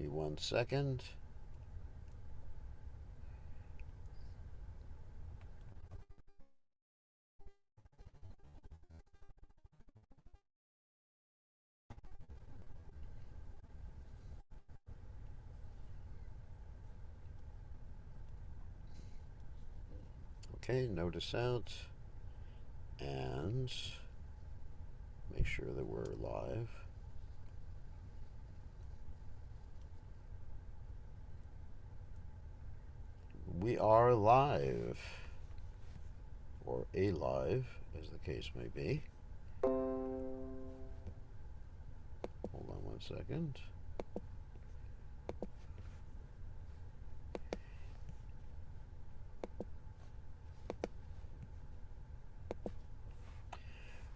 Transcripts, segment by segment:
me 1 second. Okay, notice out. And make sure that we're live. We are live, or alive, as the case may be. Hold on 1 second.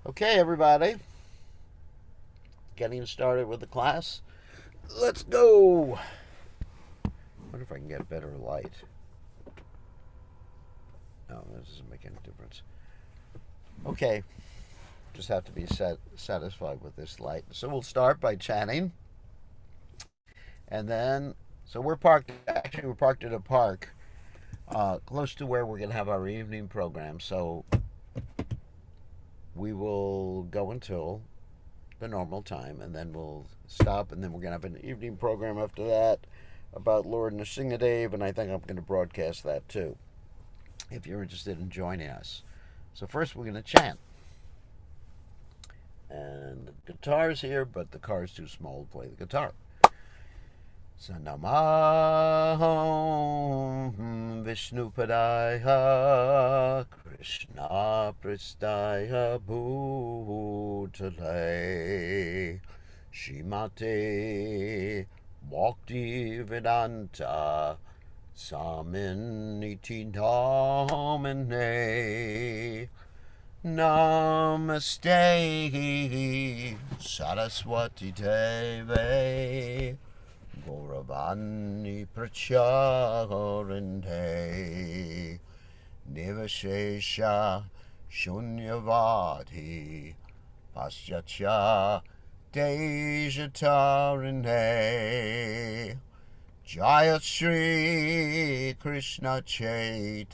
Okay, everybody. Getting started with the class. Let's go. I wonder if I can get a better light. No, this doesn't make any difference. Okay. Just have to be satisfied with this light. So we'll start by chanting. And then, so we're parked at a park close to where we're going to have our evening program. So we will go until the normal time, and then we'll stop, and then we're going to have an evening program after that about Lord Nrsingadev, and I think I'm going to broadcast that too, if you're interested in joining us. So first we're going to chant. And the guitar's here, but the car's too small to play the guitar. So Namaham Vishnupadaya Krishna Pristaya Bhutale Shrimate Bhakti Vedanta Saminiti Namane Namaste Saraswati Deve Gauravani Pracharante Nivashesha Shunyavadi Paschatya Dejatarine Jaya Shri Krishna Chaitanya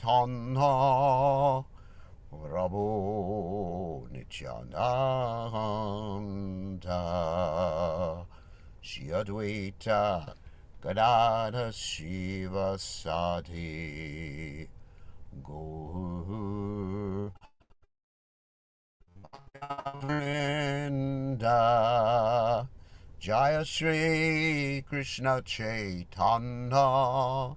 Prabhu Nityananda Shri Advaita Gadadhara Shiva Sati Gaur Vrinda Jaya Shri Krishna Chaitanya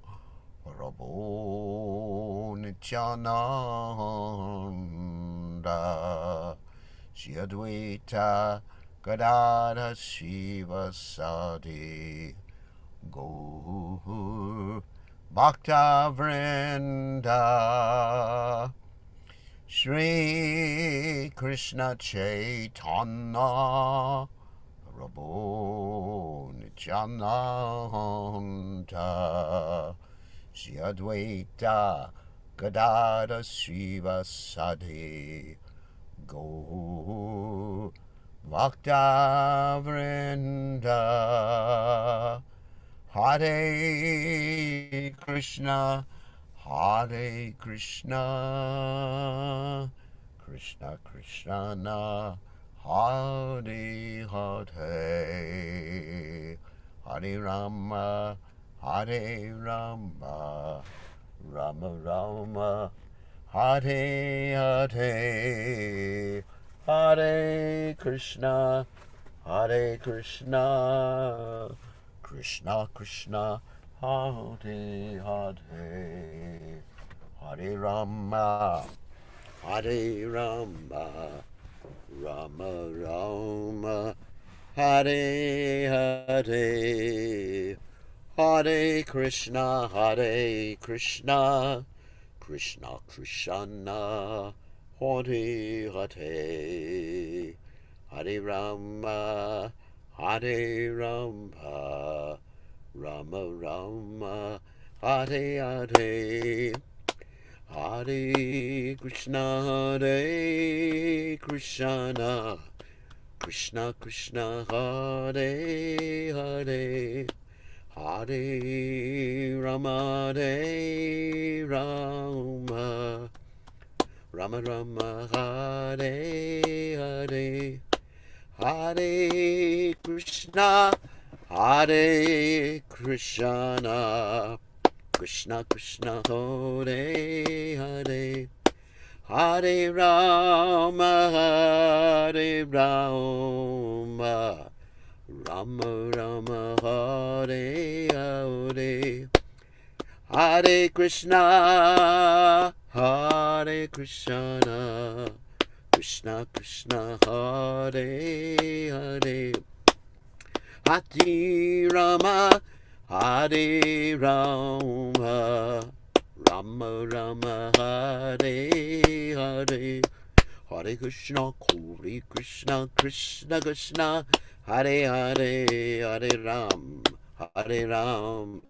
Prabhu Nityananda Shri Advaita Gadadhara Shiva Sati Gaur Bhakta Vrinda Shri Krishna Chaitanya Prabhu Nityananda Shri Advaita Gadadhara Shiva Sati Gaur Bhakta Vrinda Hare Krishna Krishna Krishna Hare Hare Hare Rama Rama Rama Hare Hare Hare Krishna Krishna Krishna Hare Hare Hare Rama Rama Rama Hare Hare Hare Krishna Krishna Krishna Hare Hare Hare Rama Rama Rama Hare Hare Hare Krishna Krishna Krishna Hare Hare Hare Rama, Hare Rama, Rama Rama, Hare Hare, Hare Krishna, Hare Krishna, Krishna Krishna, Hare Hare, Hare Rama, Hare Rama, Rama Rama, Hare Hare, Hare Krishna, Hare Krishna, Krishna Krishna, Hare Hare, Hare Rama, Hare Rama, Rama Rama, Hare Hare, Hare Krishna, Hare Krishna, Krishna Krishna, Hare Hare, Hare Ram, Hare Ram,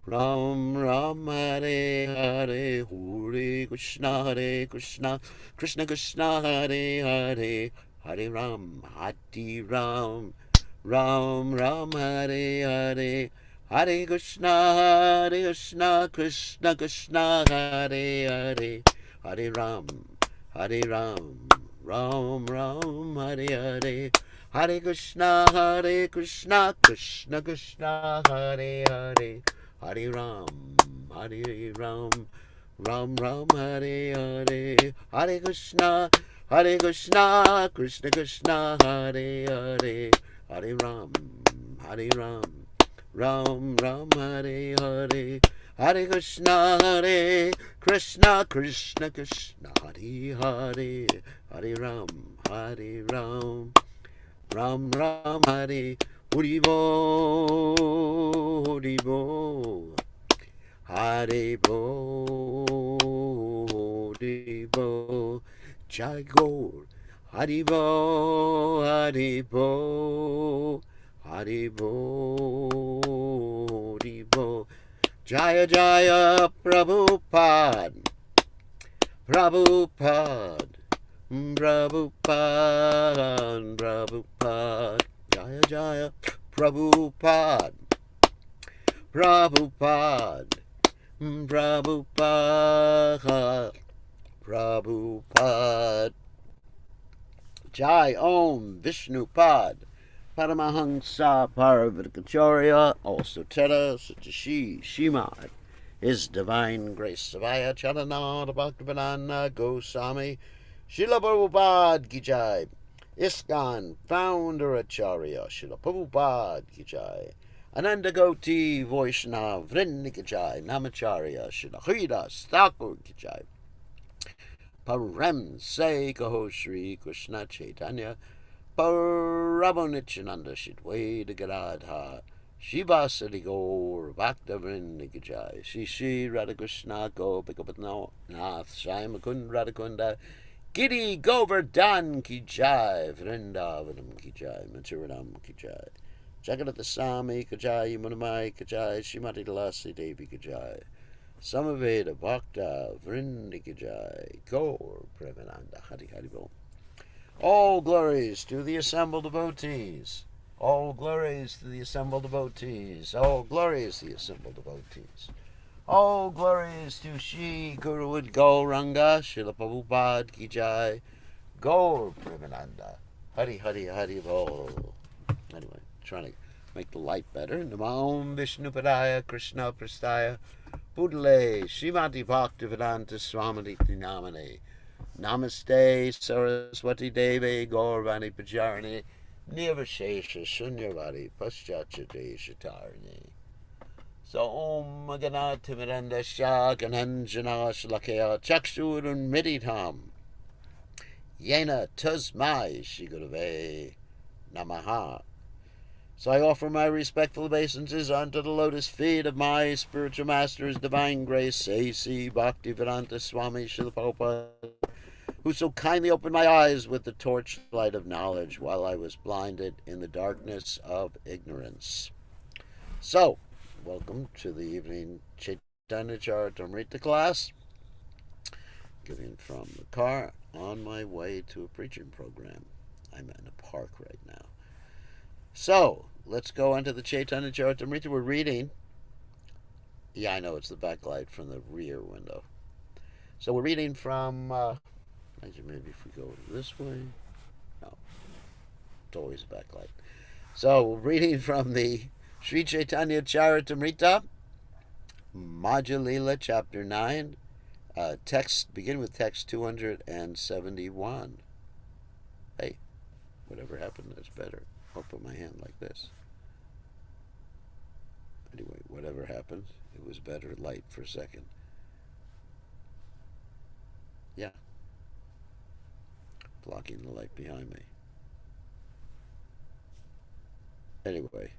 Ram Ram, Hare Hare, Hare Krishna, Hare Krishna, Krishna Krishna, Hare Hare, Hare Ram, Hare Ram, Ram Ram, Hare Hare, Hare Krishna, Krishna Krishna, Hare Hare, Hare Ram, Hare Ram, Ram Ram, Hare Hare, Hare Krishna, Krishna Krishna, Hare Hare, Hare Ram, Ram Ram, Hare Hare, Hare Krishna, Krishna Krishna, Hare Hare, Hare Ram, Ram Ram, Hare Hare, Hare Krishna, Krishna Krishna, Hare Hare, Hare Ram, Ram Ram, Hare, Hari Bo, Hari Bo, Hare Bo, Hare Bo, Jai Gaur, Hare Bo, Hare Bo, Hare Bo, Hare Bo, Jaya Jaya Prabhupada, Prabhupada, Prabhupada, Prabhupada, Jaya Jaya Prabhupada, Prabhupada, Prabhupada, Prabhupada, Jai Om Vishnupad, Paramahansa Paravatikacharya, also Tera Satashi Shimad, His Divine Grace Savaya Charanada Bhaktivedanta Goswami, Srila Prabhupada Ki Jai, ISKCON Founder Acharya, Srila Prabhupada Ki Jai, Ananda Goti Vaishnava Vrinda Ki Jai, Namacharya, Srila Haridas Thakur Ki Jai, Param Se Kaho Shri Krishna Chaitanya, Parabonityananda Shidwaita Gadadha, Shivasati Gaur Bhakta Vrinda Ki Jai, Shri Radhakrishna Gopikapatnath, Shaimakund Radhakunda, Giri Govardhan Ki Jai, Vrindavanam Ki Jai, Mathuranam Ki Jai, Jagannath Swami Ki Jai, Munamai Ki Jai, Srimati Tulasi Devi Ki Jai, Samaveda Bhakta Vrinda Ki Jai, Gaur Premananda, Hari Hari Bol. All glories to the assembled devotees. All glories to the assembled devotees. All glories to the assembled devotees. All glories to Shri Guru Gauranga, Srila Prabhupada Ki Jai, Gaur Premananda, Hari Hari Hari Bol. Anyway, trying to make the light better. Namam Vishnupadaya Krishna Prastaya Budale Srimati Bhaktivedanta Swamiti Namane. Namaste Saraswati Devi Gaurvani Pajarani Nirvashesha Shunyavadi Paschachade Shatarni. So Om Ganati Miranda Shah Gananjana Shalakaya Chakshurun Mididham Yena Tasmai Shigurave Namaha. So I offer my respectful obeisances unto the lotus feet of my spiritual master, His Divine Grace, A.C. Bhaktivedanta Swami Srila Prabhupada, who so kindly opened my eyes with the torchlight of knowledge while I was blinded in the darkness of ignorance. So, welcome to the evening Caitanya Caritamrta class, giving from the car on my way to a preaching program. I'm in a park right now. So, let's go on to the Caitanya Caritamrta. We're reading. Yeah, I know it's the backlight from the rear window. So we're reading from. Maybe if we go this way. No, it's always a backlight. So we're reading from the Sri Caitanya Caritamrta, Madhya Lila, chapter 9. Begin with text 271. Hey, whatever happened is better. I'll put my hand like this. Anyway, whatever happened, it was better light for a second. Yeah. Blocking the light behind me. Anyway,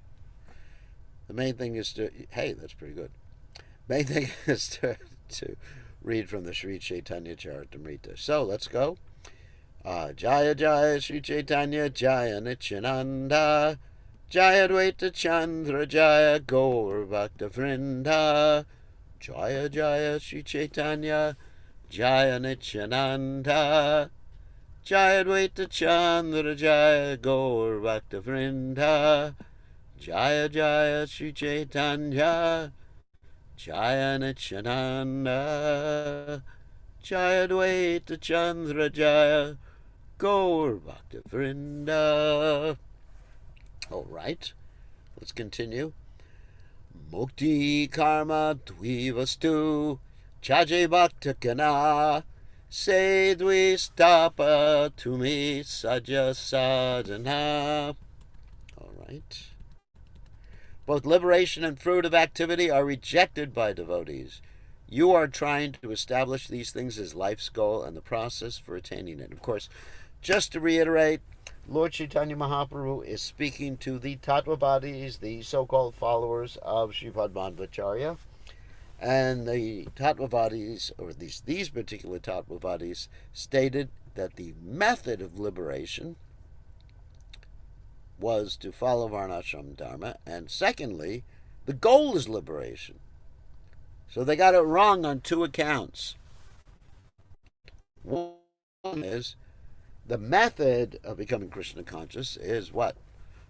the main thing is to. Hey, that's pretty good. Main thing is to read from the Sri Caitanya Caritamrta. So let's go. Jaya Jaya Sri Caitanya Jaya Nityananda Jaya Dvaita Chandra Jaya Gaur Bhakta Vrinda Jaya Jaya Sri Caitanya Jaya Nityananda Jaya Dvaita Chandra Jaya Gaur Bhakta Vrinda Jaya Jaya Sri Caitanya Jaya Nityananda Jaya Dvaita Chandra Jaya Gaur Bhakta Vrinda. All right, let's continue. Mukti karma dvivastu chaje bhakta kana se dvistapa tumi saja sadhana. All right. Both liberation and fruit of activity are rejected by devotees. You are trying to establish these things as life's goal and the process for attaining it. Of course, just to reiterate, Lord Chaitanya Mahaprabhu is speaking to the Tattvavadis, the so-called followers of Sripad Madhvacharya. And the Tattvavadis, or these particular Tattvavadis, stated that the method of liberation was to follow Varnashram Dharma, and secondly, the goal is liberation. So they got it wrong on two accounts. One is the method of becoming Krishna conscious is what?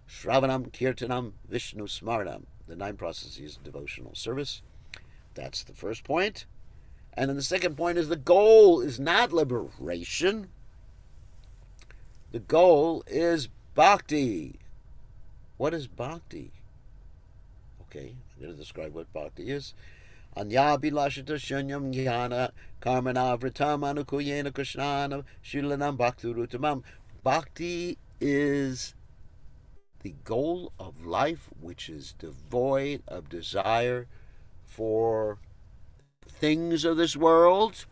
Shravanam, Kirtanam, Vishnu Smaranam, the 9 processes of devotional service. That's the first point. And then the second point is the goal is not liberation. The goal is bhakti. What is bhakti? Okay, I'm going to describe what bhakti is. Anya bilashita shunyam jnana karmana vritam anukuyena krishnana shilanam bhaktirutamam. Bhakti is the goal of life which is devoid of desire for things of this world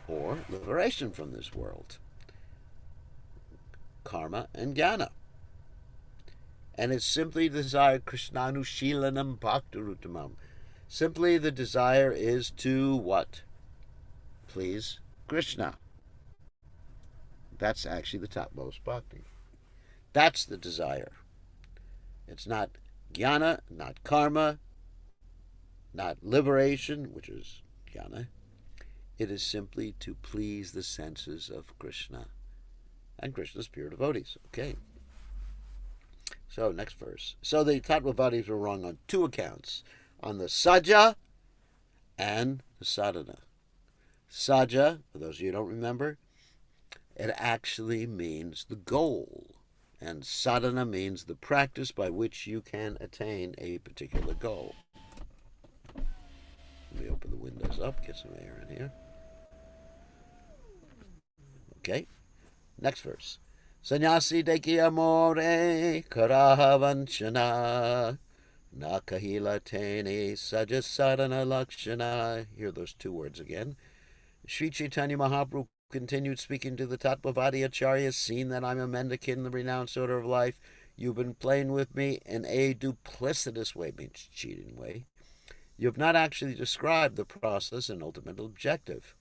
or liberation from this world. Karma and jnana. And it's simply the desire krishnanu shilanam bhaktirutamam. Simply the desire is to what? Please Krishna. That's actually the topmost bhakti. That's the desire. It's not jnana, not karma, not liberation, which is jnana. It is simply to please the senses of Krishna and Krishna's pure devotees. Okay. So, next verse. So the Tattvavadis were wrong on two accounts. On the saja and the sadhana. Saja, for those of you who don't remember, it actually means the goal. And sadhana means the practice by which you can attain a particular goal. Let me open the windows up, get some air in here. Okay, next verse. Sannyasi deki amore karavanchana nakahila tene sajasadana lakshana. Hear those two words again. Sri Chaitanya Mahaprabhu continued speaking to the Tattvavadi Acharyas, seeing that I'm a mendicant in the renounced order of life. You've been playing with me in a duplicitous way, means cheating way. You have not actually described the process and ultimate objective.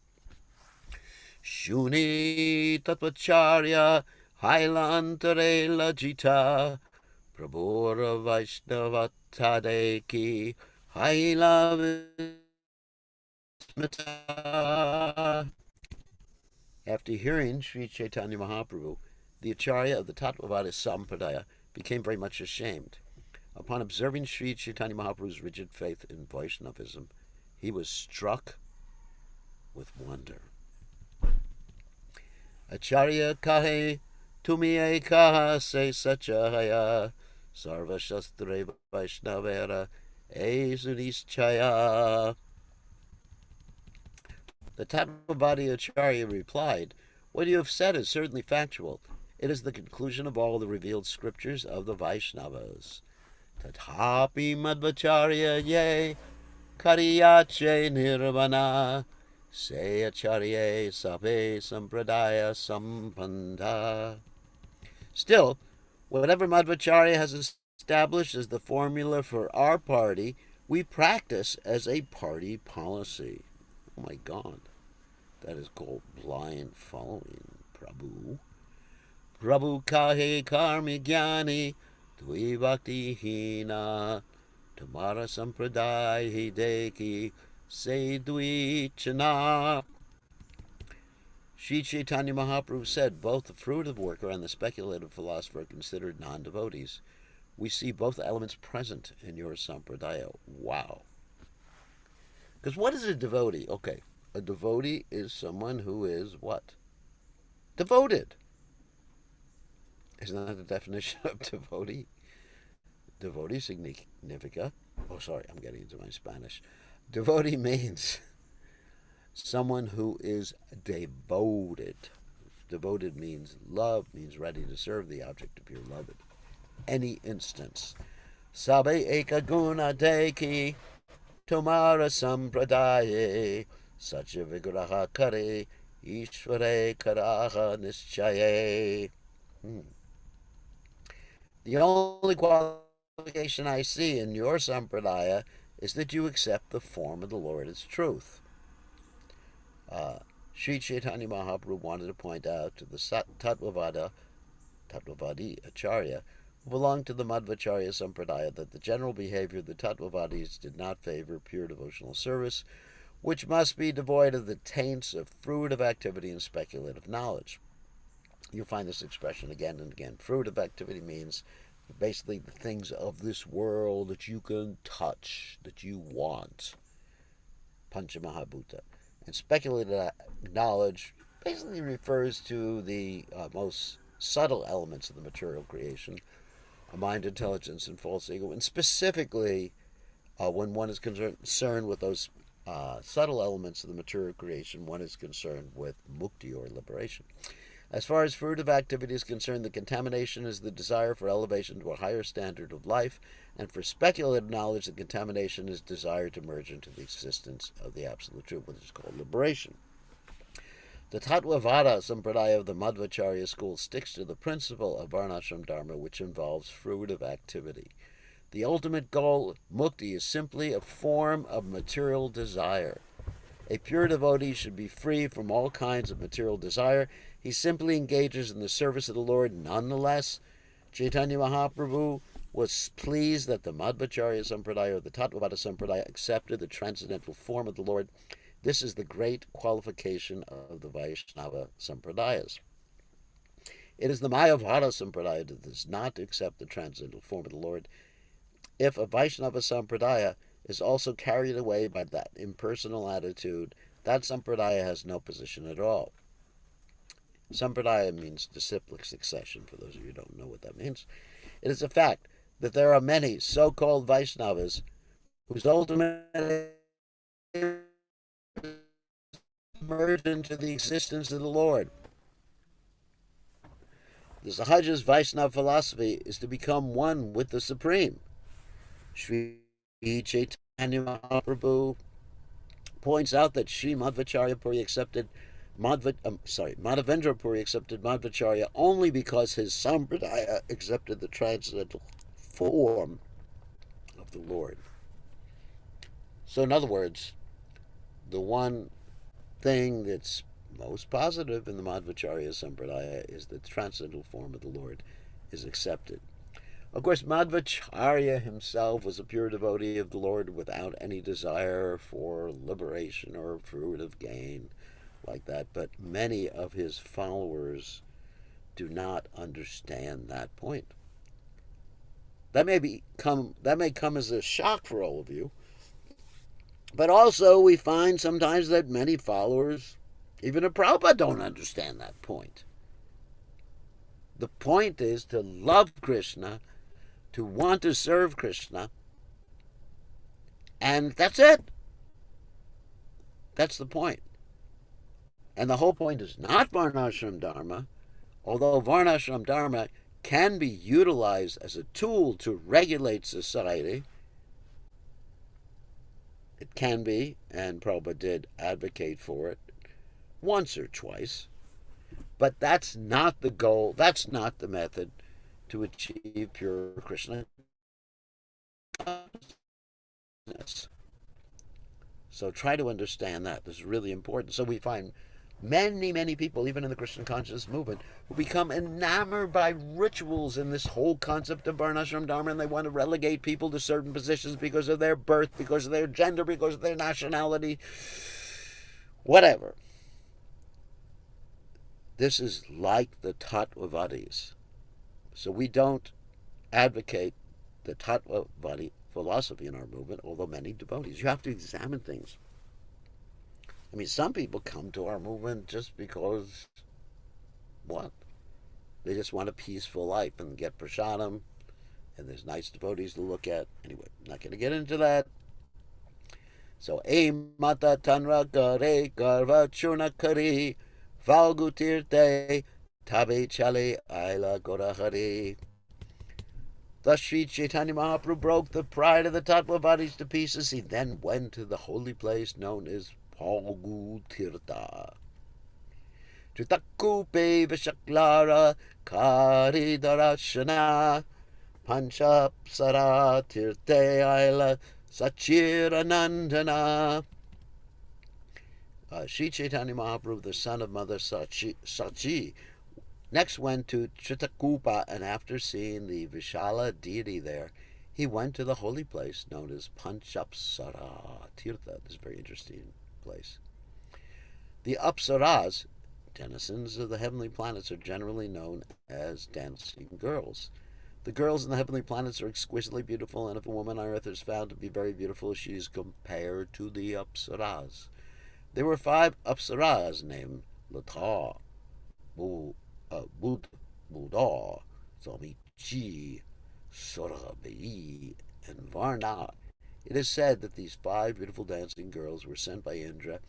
Shuni Tattvacharya Hailantare Lajita Prabhura Vaishnavatadeki Hailavismata. After hearing Sri Chaitanya Mahaprabhu, the Acharya of the Tattvavada Sampradaya became very much ashamed. Upon observing Sri Chaitanya Mahaprabhu's rigid faith in Vaishnavism, he was struck with wonder. Acharya kahe tumi ekaha se sachaya sarva shastre Vaishnavera esunischaya. The Tattvavadi Acharya replied, "What you have said is certainly factual. It is the conclusion of all the revealed scriptures of the Vaishnavas. Tathapi madvacharya ye kariyache nirvana se acharya sabe sampradaya sampanda." Still, whatever Madhvacharya has established as the formula for our party, we practice as a party policy. Oh my God, that is called blind following, Prabhu. Prabhu kahe karmi jnani tui bhakti hina tamara sampradaya hi deki se dui chana. Sri Chaitanya Mahaprabhu said both the fruitive worker and the speculative philosopher are considered non-devotees. We see both elements present in your sampradaya. Wow. Because what is a devotee? Okay, a devotee is someone who is what? Devoted. Isn't that the definition of devotee? Devotee significa. Oh, sorry, I'm getting into my Spanish. Devotee means someone who is devoted. Devoted means love, means ready to serve the object of your love at any instance. Sabe ekaguna deki tomara sampradaye sacha vigraha kare ishvare karaha nischaye. The only qualification I see in your sampradaya is that you accept the form of the Lord as truth. Sri Chaitanya Mahaprabhu wanted to point out to the Tattvavadi Acharya, who belonged to the Madhvacharya Sampradaya, that the general behavior of the Tattvavadis did not favor pure devotional service, which must be devoid of the taints of fruitive activity and speculative knowledge. You find this expression again and again. Fruitive activity means basically the things of this world that you can touch, that you want. Panchamahabhuta. And speculative knowledge basically refers to the most subtle elements of the material creation, mind, intelligence, and false ego. And specifically, when one is concerned with those subtle elements of the material creation, one is concerned with mukti, or liberation. As far as fruitive activity is concerned, the contamination is the desire for elevation to a higher standard of life, and for speculative knowledge, the contamination is desire to merge into the existence of the absolute truth, which is called liberation. The Tattvavada Sampradaya of the Madhvacharya school sticks to the principle of Varnashram Dharma, which involves fruitive activity. The ultimate goal, mukti, is simply a form of material desire. A pure devotee should be free from all kinds of material desire. He simply engages in the service of the Lord. Nonetheless, Chaitanya Mahaprabhu was pleased that the Madhvacharya Sampradaya, or the Tattvavada Sampradaya, accepted the transcendental form of the Lord. This is the great qualification of the Vaishnava Sampradayas. It is the Mayavada Sampradaya that does not accept the transcendental form of the Lord. If a Vaishnava Sampradaya is also carried away by that impersonal attitude, that Sampradaya has no position at all. Sampradaya means disciplic succession, for those of you who don't know what that means. It is a fact that there are many so-called Vaishnavas whose ultimate merge into the existence of the Lord. The Sahaja's Vaishnava philosophy is to become one with the Supreme. Sri Chaitanya Mahaprabhu points out that Sri Madhvacharya Puri accepted Madhavendra Puri accepted Madhvacharya only because his Sampradaya accepted the transcendental form of the Lord. So in other words, the one thing that's most positive in the Madhvacharya Sampradaya is that the transcendental form of the Lord is accepted. Of course, Madhvacharya himself was a pure devotee of the Lord without any desire for liberation or fruitive gain like that, but many of his followers do not understand that point. That may come as a shock for all of you. But also we find sometimes that many followers, even of Prabhupada, don't understand that point. The point is to love Krishna, to want to serve Krishna, and that's it. That's the point. And the whole point is not Varnashram Dharma, although Varnashram Dharma can be utilized as a tool to regulate society. It can be, and Prabhupada did advocate for it once or twice. But that's not the goal, that's not the method to achieve pure Krishna consciousness. So try to understand that. This is really important. So we find many people, even in the Krishna consciousness movement, who become enamored by rituals and this whole concept of Varnashram Dharma, and they want to relegate people to certain positions because of their birth, because of their gender, because of their nationality, whatever. This is like the Tattvavadis. So we don't advocate the Tattvavadi philosophy in our movement, although many devotees. You have to examine things. I mean, some people come to our movement just because, what? They just want a peaceful life and get prasadam, and there's nice devotees to look at. Anyway, I'm not going to get into that. So, mata tanra kare karva churna kari falgutirte tabe chale aila gorahari. Thus Sri Caitanya Mahaprabhu broke the pride of the Tattvavadis to pieces. He then went to the holy place known as Falgutirta. Tritakupe Vishaklara Karidarashana Panchapsara Tirte Aila Sachiranandana. Sri Chaitanya Mahaprabhu, the son of Mother Sachi, next went to Tritakupa, and after seeing the Vishala deity there, he went to the holy place known as Panchapsara Tirtha. This is a very interesting place. The Apsaras, denizens of the heavenly planets, are generally known as dancing girls. The girls in the heavenly planets are exquisitely beautiful, and if a woman on earth is found to be very beautiful, she is compared to the Apsaras. There were 5 Apsaras named Lata, Buddha, Swamichi, Surabhi, and Varna. It is said that these 5 beautiful dancing girls were sent by Indra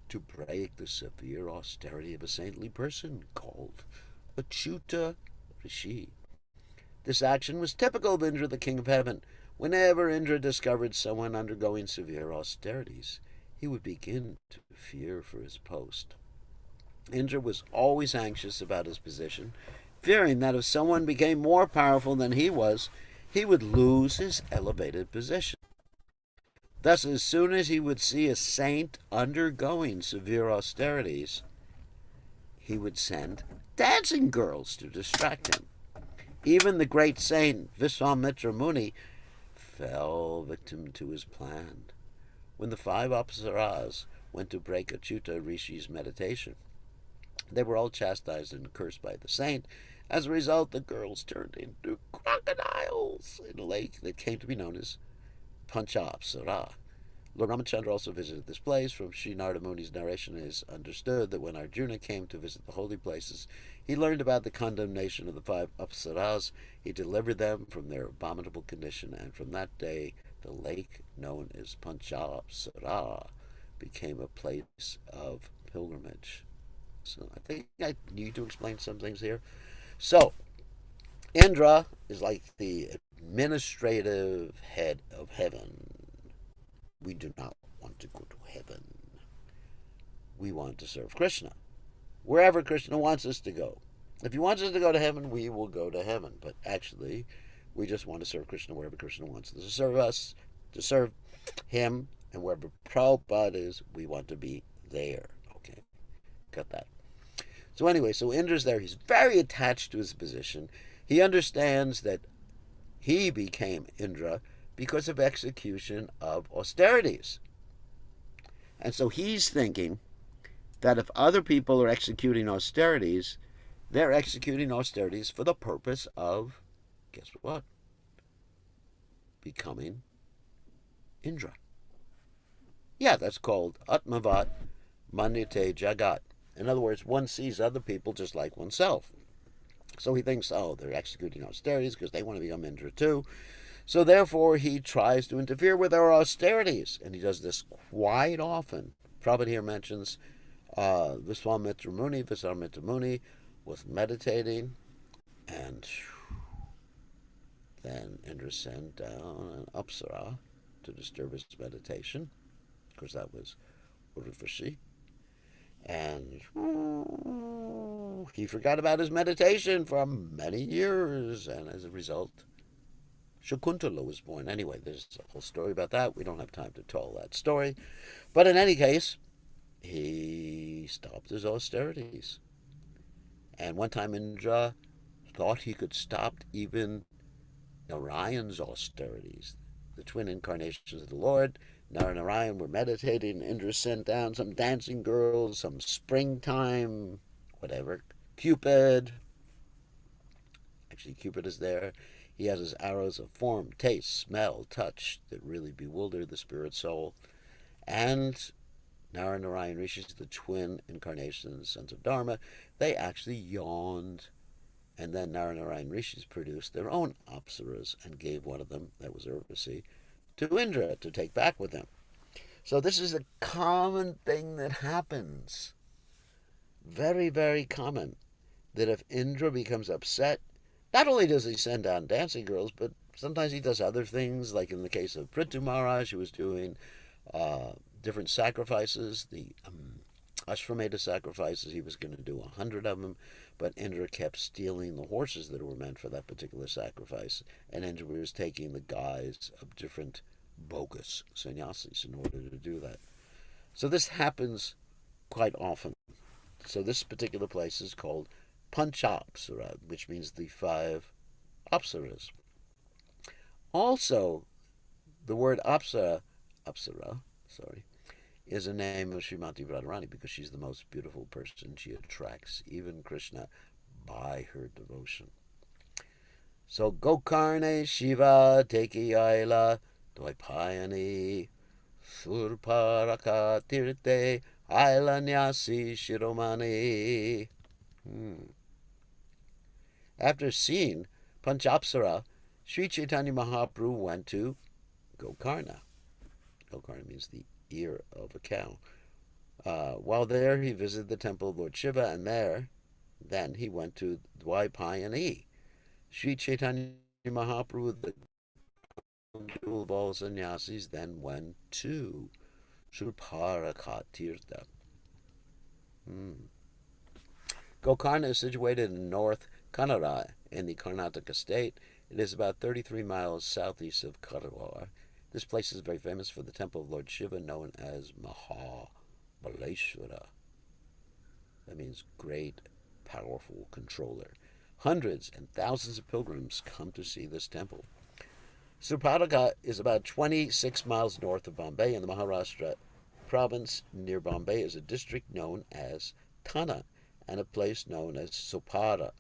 to break the severe austerity of a saintly person called Achyuta Rishi. This action was typical of Indra, the king of heaven. Whenever Indra discovered someone undergoing severe austerities, he would begin to fear for his post. Indra was always anxious about his position, fearing that if someone became more powerful than he would lose his elevated position. Thus, as soon as he would see a saint undergoing severe austerities, he would send dancing girls to distract him. Even the great saint Vishwamitra Muni fell victim to his plan. When the 5 Apsaras went to break Achyuta Rishi's meditation, they were all chastised and cursed by the saint. As a result, the girls turned into crocodiles in a lake that came to be known as Panchapsara. Lord Ramachandra also visited this place. From Sri Narada Muni's narration, it is understood that when Arjuna came to visit the holy places, he learned about the condemnation of the 5 Apsaras. He delivered them from their abominable condition, and from that day, the lake known as Panchapsara became a place of pilgrimage. So I think I need to explain some things here. So, Indra is like the administrative head of heaven. We do not want to go to heaven. We want to serve Krishna, wherever Krishna wants us to go. If he wants us to go to heaven, we will go to heaven. But actually, we just want to serve Krishna wherever Krishna wants us to serve us, to serve him, and wherever Prabhupada is, we want to be there. Okay, got that. So anyway, so Indra's there. He's very attached to his position. He understands that he became Indra because of execution of austerities. And so he's thinking that if other people are executing austerities, they're executing austerities for the purpose of, guess what? becoming Indra. Yeah, that's called Atmavat Manyate Jagat. In other words, one sees other people just like oneself. So he thinks, oh, they're executing austerities because they want to become Indra too. So therefore, he tries to interfere with our austerities, and he does this quite often. Prabhupada here mentions Viswamitra Muni was meditating, and then Indra sent down an apsara to disturb his meditation. Of course, that was Urvashi. And he forgot about his meditation for many years, and as a result, Shakuntala was born. Anyway, there's a whole story about that. We don't have time to tell that story. But in any case, he stopped his austerities. And one time Indra thought he could stop even Narayan's austerities. The twin incarnations of the Lord, Nara and Narayan, were meditating. Indra sent down some dancing girls, some springtime, whatever. Cupid. Actually, Cupid is there. He has his arrows of form, taste, smell, touch that really bewilder the spirit soul. And Nara and Narayan Rishis, the twin incarnations, sons of Dharma, they actually yawned. And then Nara and Narayan Rishis produced their own apsaras and gave one of them, that was Urvasi, to Indra to take back with him. So this is a common thing that happens. Very, very common. That if Indra becomes upset, not only does he send down dancing girls, but sometimes he does other things, like in the case of Prithu Maharaj, who was doing different sacrifices, the Ashvamedha sacrifices. He was going to do 100 of them, but Indra kept stealing the horses that were meant for that particular sacrifice, and Indra was taking the guise of different bogus sannyasis in order to do that. So this happens quite often. So this particular place is called Panchapsara, which means the 5 apsaras. Also, the word apsara, is a name of Srimati Radharani because she's the most beautiful person. She attracts even Krishna by her devotion. So Gokarne Shiva Teki Aila Dvaipayani Surparaka Tirte Aila Nyasi Shiromani. After seeing Panchapsara, Sri Chaitanya Mahaprabhu went to Gokarna. Gokarna means the ear of a cow. While there, he visited the temple of Lord Shiva, and then he went to Dvaipayani. Sri Chaitanya Mahaprabhu, the jewel of all sannyasis, then went to Surparakatirtha. Gokarna is situated in North Kannada in the Karnataka state. It is about 33 miles southeast of Karwar. This place is very famous for the temple of Lord Shiva, known as Mahabaleshwara. That means great, powerful controller. Hundreds and thousands of pilgrims come to see this temple. Surparaka is about 26 miles north of Bombay in the Maharashtra province. Near Bombay is a district known as Thana and a place known as Sopara.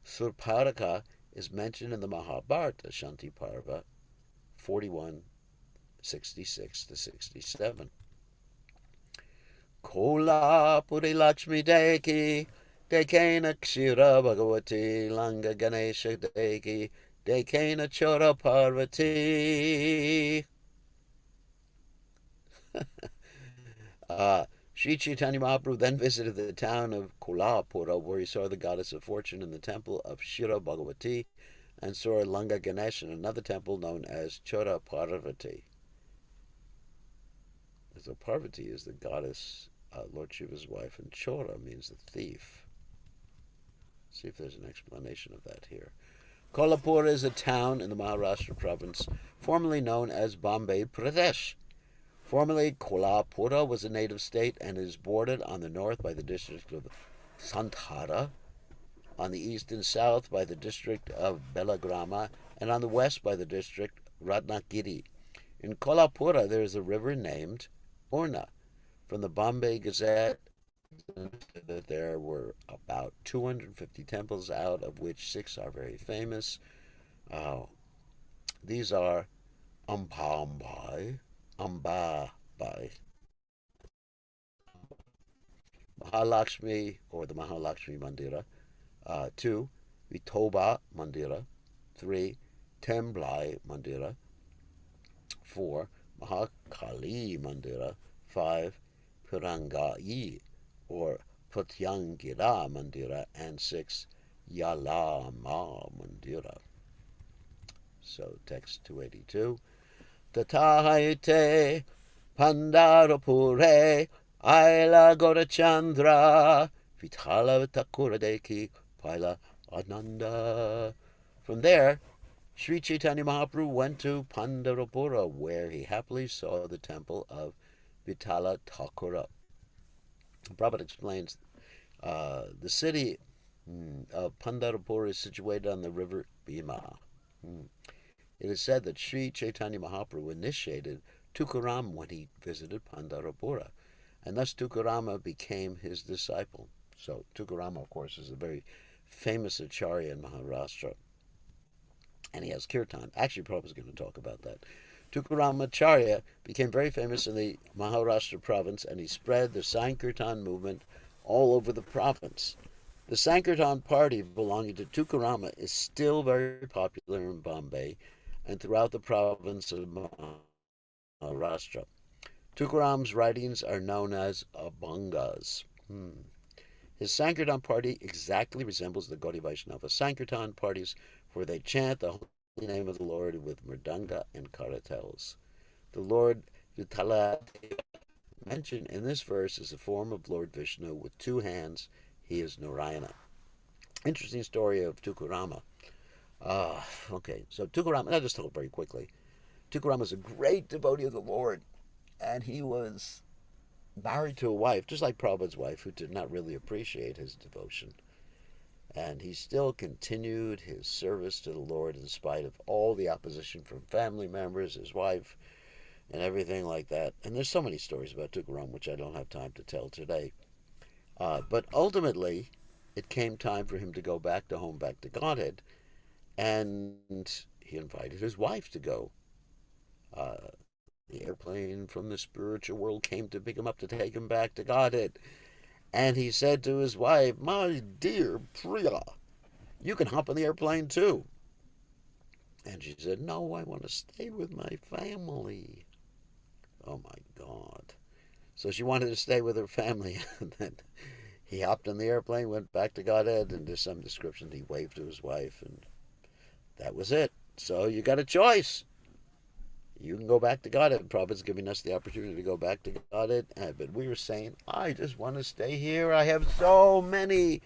Surparaka is mentioned in the Mahabharata, Shanti Parva 41:66-67. Kola Puri Lakshmi Deki, Dekena Kshira Bhagavati, Langa Ganesha Deki, Dekena Chora Parvati. Sri Chaitanya Mahaprabhu then visited the town of Kolhapura, where he saw the goddess of fortune in the temple of Shira Bhagavati, and saw Langa Ganesh in another temple known as Chora Parvati. So Parvati is the goddess, Lord Shiva's wife, and Chora means the thief. See if there's an explanation of that here. Kolhapura is a town in the Maharashtra province, formerly known as Bombay Pradesh. Formerly, Kolhapura was a native state and is bordered on the north by the district of Santara, on the east and south by the district of Belagrama, and on the west by the district Ratnagiri. In Kolhapura, there is a river named Purna. From the Bombay Gazette, that there were about 250 temples, out of which 6 are very famous. These are Ambambai, Ambabai, Mahalakshmi or the Mahalakshmi Mandira. 2. Vitoba Mandira. 3. Temblai Mandira. 4. Mahakali Mandira. 5. Pirangai or Pratyangira Mandira. And 6. Yalama Mandira. So text 282. Tatahayate Pandarapure Aila Gorachandra Vithala Takuradeki Paila Ananda. From there, Sri Chaitanya Mahaprabhu went to Pandarapura, where he happily saw the temple of Vithala Thakura. Prabhupada explains the city of Pandarapura is situated on the river Bhima. It is said that Sri Chaitanya Mahaprabhu initiated Tukaram when he visited Pandarapura, and thus Tukarama became his disciple. So Tukarama, of course, is a very famous acharya in Maharashtra, and he has kirtan. Actually, Prabhupada is going to talk about that. Tukarama Acharya became very famous in the Maharashtra province, and he spread the Sankirtan movement all over the province. The Sankirtan party belonging to Tukarama is still very popular in Bombay and throughout the province of Maharashtra. Tukaram's writings are known as Abhangas. His Sankirtan party exactly resembles the Gaudiya Vaishnava Sankirtan parties, where they chant the holy name of the Lord with mridanga and karatels. The Lord Vithala mentioned in this verse is a form of Lord Vishnu with 2 hands. He is Narayana. Interesting story of Tukarama. Okay, so Tukarama, I'll just tell it very quickly. Tukarama was a great devotee of the Lord, and he was married to a wife, just like Prabhupada's wife, who did not really appreciate his devotion. And he still continued his service to the Lord in spite of all the opposition from family members, his wife, and everything like that. And there's so many stories about Tukaram, which I don't have time to tell today. But ultimately, it came time for him to go back to home, back to Godhead, and he invited his wife to go. The airplane from the spiritual world came to pick him up to take him back to Godhead. And he said to his wife, "My dear Priya, you can hop on the airplane too." And she said, "No, I want to stay with my family." Oh my God. So she wanted to stay with her family. And then he hopped on the airplane, went back to Godhead, and there's some description he waved to his wife, and that was it. So you got a choice. You can go back to Godhead. Prabhupada's giving us the opportunity to go back to Godhead. But we were saying, I just want to stay here. I have so many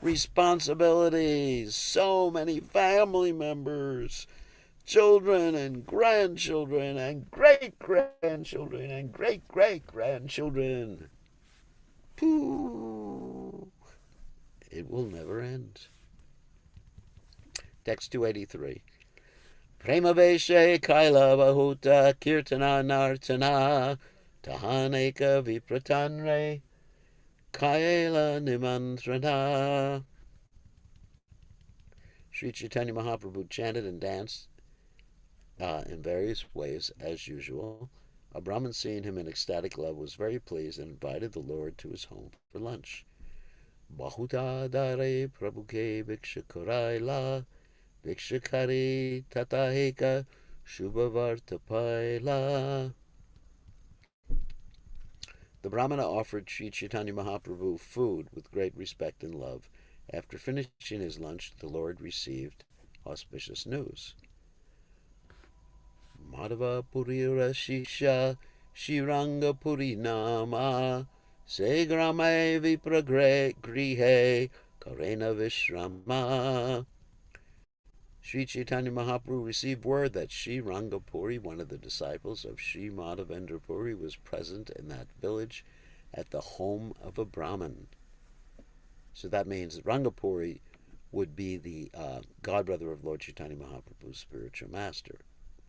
responsibilities, so many family members, children and grandchildren and great-grandchildren and great-great-grandchildren. Pooh. It will never end. Text 283. Premaveshe Kaila Bahuta Kirtana Nartana Tahaneka Vipratanre Kaila Nimantrana. Sri Chaitanya Mahaprabhu chanted and danced in various ways as usual. A Brahmin, seeing him in ecstatic love, was very pleased and invited the Lord to his home for lunch. Bahuta Dare Prabhuke Bhiksha Vikshakari Tataheka Shubhavarta Paila. The Brahmana offered Sri Chaitanya Mahaprabhu food with great respect and love. After finishing his lunch, the Lord received auspicious news. Madhava Purira Shisha Shiranga Puri Nama Segrame Vipragre Grihe Karena Vishrama. Sri Chaitanya Mahaprabhu received word that Sri Rangapuri, one of the disciples of Sri Madhavendra Puri, was present in that village at the home of a Brahmin. So that means Rangapuri would be the godbrother of Lord Chaitanya Mahaprabhu's spiritual master.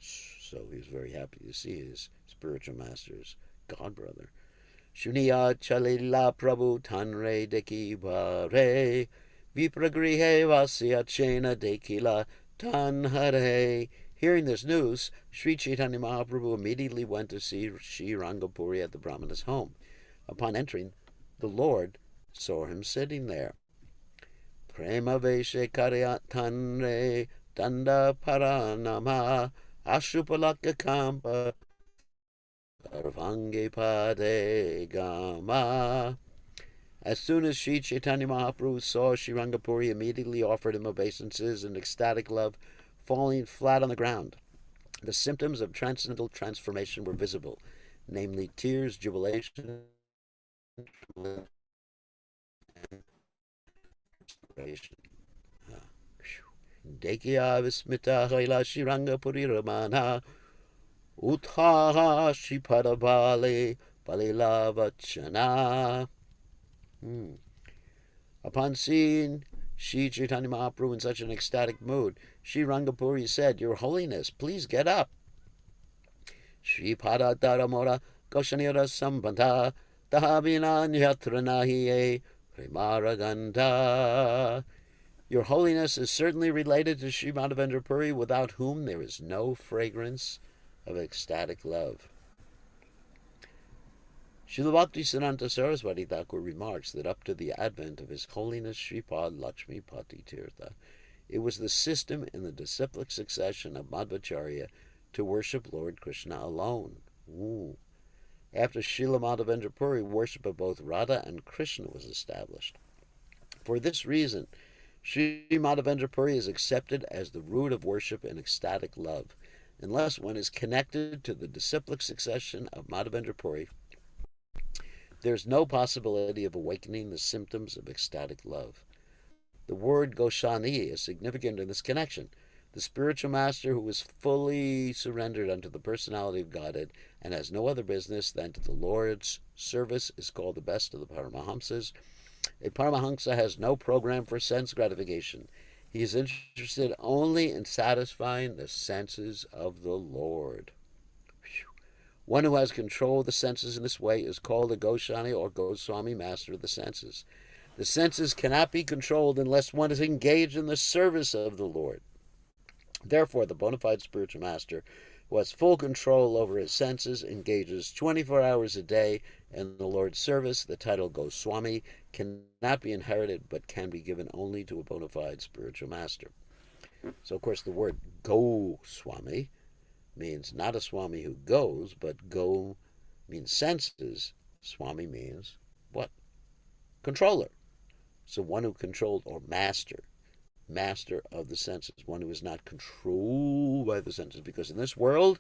So he was very happy to see his spiritual master's godbrother. Shuniya Chalila Prabhu Tanre Deki Bare Vipragrihe Vasya Chena Dekila Tanhare Hearing this news, Sri Chaitanya Mahaprabhu immediately went to see Sri Rangapuri at the Brahmana's home. Upon entering, the Lord saw him sitting there. Prema Veshe Caritamrta Danda Paranama Ashupalaka Kampa Sarvange Pade Gama. As soon as Sri Chaitanya Mahaprabhu saw Sri Rangapuri, he immediately offered him obeisances in ecstatic love, falling flat on the ground. The symptoms of transcendental transformation were visible, namely tears, jubilation, and inspiration. Dekya Vismita Haila Sri Rangapuri Ramana Uthaha Shipadabale Balila Vachana. Upon seeing Sri Chaitanya Mahaprabhu in such an ecstatic mood, Sri Rangapuri said, "Your Holiness, please get up." Sri Pada Dharamora Goshanira Sambandha Dahavina Nyatranahiye Premaraganda. Your Holiness is certainly related to Sri Madhavendra Puri, without whom there is no fragrance of ecstatic love. Srila Bhaktisiddhanta Saraswati Thakur remarks that up to the advent of His Holiness Sripad Lakshmi Pati Tirtha, it was the system in the disciplic succession of Madhvacharya to worship Lord Krishna alone. After Srila Madhavendra Puri, worship of both Radha and Krishna was established. For this reason, Sri Madhavendra Puri is accepted as the root of worship in ecstatic love. Unless one is connected to the disciplic succession of Madhavendra Puri, there is no possibility of awakening the symptoms of ecstatic love. The word Goswami is significant in this connection. The spiritual master who is fully surrendered unto the personality of Godhead and has no other business than to the Lord's service is called the best of the Paramahamsas. A Paramahamsa has no program for sense gratification. He is interested only in satisfying the senses of the Lord. One who has control of the senses in this way is called a Goswami or Goswami, master of the senses. The senses cannot be controlled unless one is engaged in the service of the Lord. Therefore, the bona fide spiritual master who has full control over his senses engages 24 hours a day in the Lord's service. The title Goswami cannot be inherited but can be given only to a bona fide spiritual master. So, of course, the word Goswami means not a Swami who goes, but go means senses. Swami means what? Controller. So one who controlled, or master of the senses, one who is not controlled by the senses. Because in this world,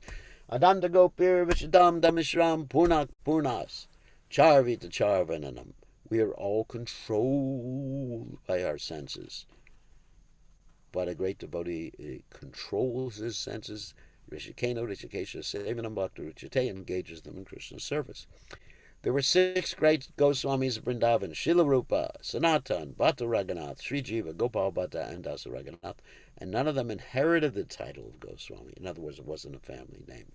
Adanta Gopir Vishadam Damishram Punak Purnas Charvita Charvananam. We are all controlled by our senses. But a great devotee controls his senses. Rishikeno, Rishikesha, Sevanam Bhakta Ruchite engages them in Krishna's service. There were 6 great Goswamis of Vrindavan: Srila Rupa, Sanatan, Bhatta Raghunath, Sri Jiva, Gopal Bhatta, and Dasa Raghunath, and none of them inherited the title of Goswami. In other words, it wasn't a family name.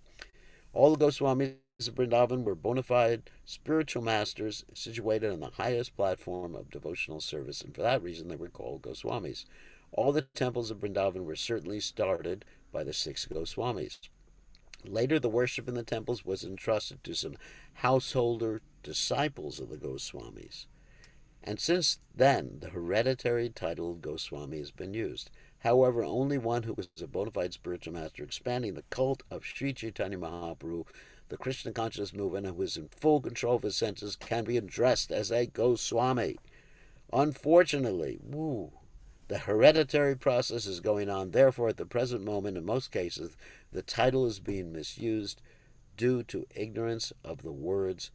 All the Goswamis of Vrindavan were bona fide spiritual masters situated on the highest platform of devotional service, and for that reason they were called Goswamis. All the temples of Vrindavan were certainly started by the 6 Goswamis. Later, the worship in the temples was entrusted to some householder disciples of the Goswamis. And since then, the hereditary title of Goswami has been used. However, only one who was a bona fide spiritual master expanding the cult of Sri Chaitanya Mahaprabhu, the Krishna conscious movement, who is in full control of his senses, can be addressed as a Goswami. Unfortunately, the hereditary process is going on. Therefore, at the present moment, in most cases, the title is being misused due to ignorance of the word's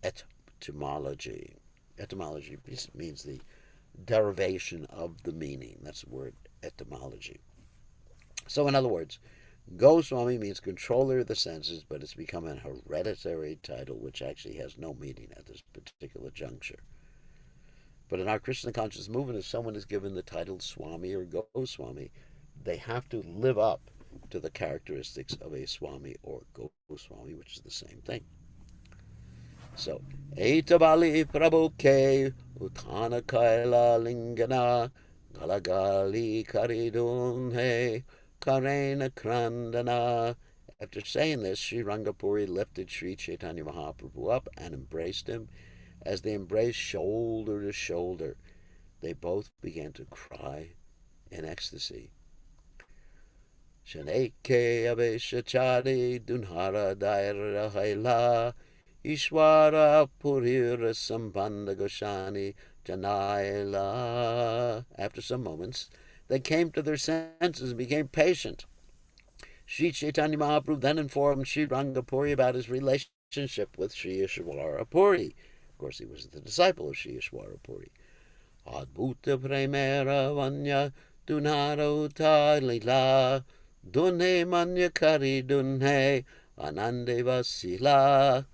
etymology. Etymology means the derivation of the meaning. That's the word etymology. So, in other words, Goswami means controller of the senses, but it's become a hereditary title which actually has no meaning at this particular juncture. But in our Krishna conscious movement, if someone is given the title Swami or Goswami, they have to live up to the characteristics of a Swami or Goswami, which is the same thing. So, Etabali Prabhuke Utana Kaila Lingana Galagali Karidunhe Karena Krandana. After saying this, Sri Rangapuri lifted Sri Chaitanya Mahaprabhu up and embraced him. As they embraced shoulder to shoulder, they both began to cry in ecstasy. Shaneke Abeshachari Dunhara Daira Haila Ishwara Purira Sambandha Goshani Janaila. After some moments, they came to their senses and became patient. Sri Chaitanya Mahaprabhu then informed Sri Rangapuri about his relationship with Sri Ishwara Puri. Of course, he was the disciple of Sri Ishwara Puri. Adbhuta Premera Vanya Dunhara Uta Lila Dunhe Manya Kari Dunhe Anande Vasila.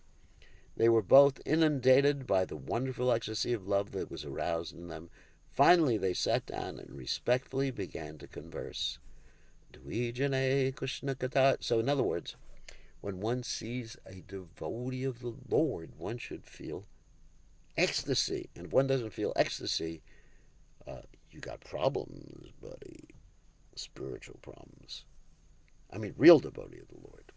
They were both inundated by the wonderful ecstasy of love that was aroused in them. Finally, they sat down and respectfully began to converse. Dvijane Krishna Kata. So, in other words, when one sees a devotee of the Lord, one should feel ecstasy. And if one doesn't feel ecstasy, you got problems, buddy. Spiritual problems. I mean, real devotee of the Lord.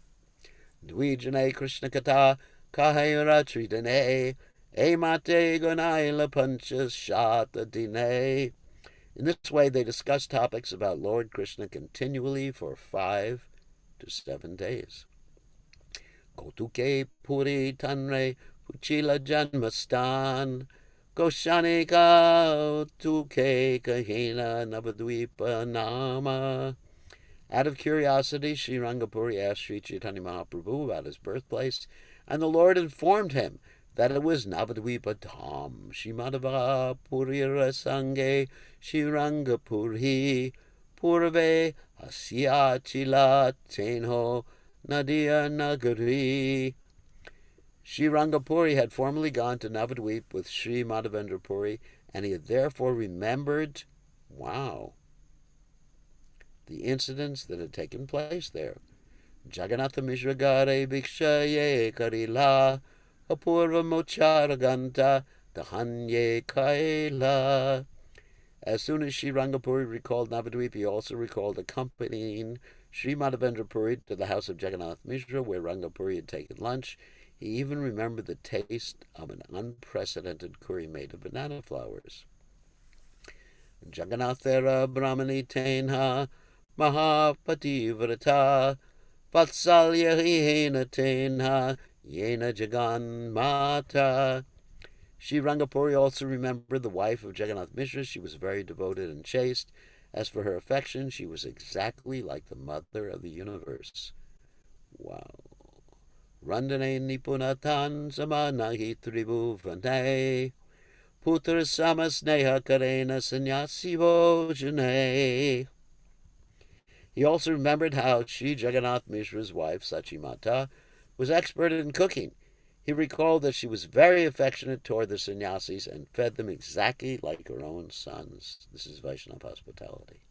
Dvijane Krishna Kata Kahayara Tridane Emate Gunaila Pancha Shata Dine. In this way, they discussed topics about Lord Krishna continually for 5 to 7 days. Kotuke Puri Tanre Puchila Janmastan Goshanika Tuke Kahina Navadvipa Nama. Out of curiosity, Sri Rangapuri asked Sri Chaitanya Mahaprabhu about his birthplace, and the Lord informed him that it was Navadvipa Dham, Shimadava Purira Sange, Sri Rangapuri, Purve Asya Chila Tenho Nadia Nagari. Sri Rangapuri had formerly gone to Navadvip with Sri Madhavendra Puri, and he had therefore remembered, the incidents that had taken place there. Jagannatha Mishra Gare Bhikshaye Karila Apurva Mocharaganta Dahanye Kaila. As soon as Sri Rangapuri recalled Navadvip, he also recalled accompanying Sri Madhavendra Puri to the house of Jagannath Mishra, where Rangapuri had taken lunch. He even remembered the taste of an unprecedented curry made of banana flowers. Jagannathera Brahmani Tenha Mahapativrata Vatsalya Hena Tenha Yena Jagan Mata. Sri Rangapuri also remembered the wife of Jagannath Mishra. She was very devoted and chaste. As for her affection, she was exactly like the mother of the universe. Wow. Randane Nipunatan Samanahi Tribhuvane Putra Samasneha Karena Sanyasi Vojane. He also remembered how Sri Jagannath Mishra's wife, Sachimata, was expert in cooking. He recalled that she was very affectionate toward the sannyasis and fed them exactly like her own sons. This is Vaishnava hospitality.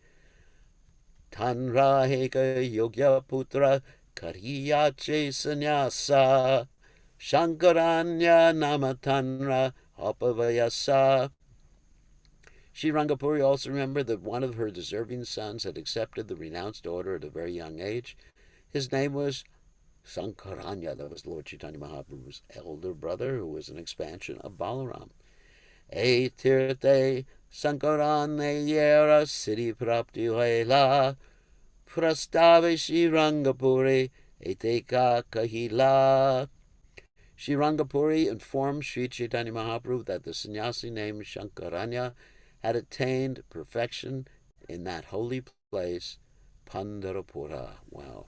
Tanra Heka Yogya Putra Kariyache Sannyasa Shankaranya Namatanra Apavayasa. Sri Rangapuri also remembered that one of her deserving sons had accepted the renounced order at a very young age. His name was Sankaranya. That was Lord Chaitanya Mahaprabhu's elder brother, who was an expansion of Balaram. E tirte Sankaranya yera siddhi prapti hoila prastave Sri Rangapuri eteka kahila. Sri Rangapuri informed Sri Chaitanya Mahaprabhu that the sannyasi named Shankaranya had attained perfection in that holy place, Pandharapura. Wow.